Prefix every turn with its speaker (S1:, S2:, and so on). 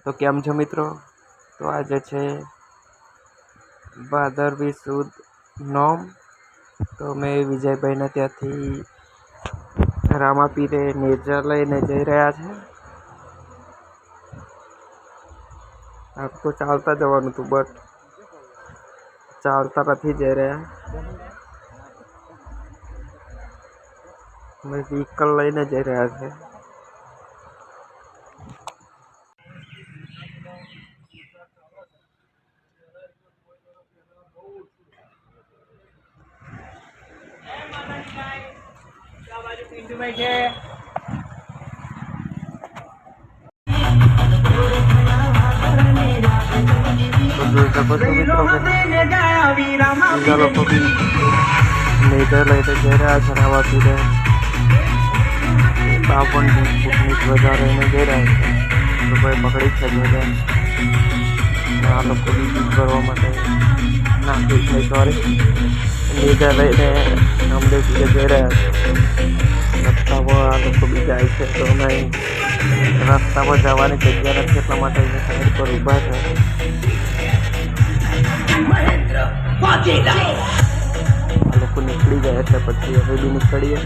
S1: તો કેમ છો મિત્રો? તો આજે છે ભાદરવી સુદ નોમ. તો મેં વિજયભાઈના ત્યાંથી રામાપીરે નેજા લઈને જઈ રહ્યા છે. આમ તો ચાલતા જવાનું હતું, બટ ચાલતા નથી જઈ રહ્યા. અમે વ્હીકલ લઈને જઈ રહ્યા છે. જોઈ શકો છો મિત્રો કે બીજા લોકો બી નેજા લઈને જઈ રહ્યા છે. રામાપીરે બાવન ફૂટની ધ્વજા લઈને જઈ રહ્યા છે. લોકોએ પકડી છે ધ્વજા. આ લોકો બી ગીત કરવા માટે સોરી નેજા લઈને રામદેવપીરે જઈ રહ્યા છે. રસ્તામાં આ લોકો બી જાય છે. તો અમે રસ્તામાં જવાની જગ્યા નથી, એટલા માટે સાઈડ પર ઊભા છે. આ લોકો નીકળી જાય એટલે પછી અમે બી નીકળીએ.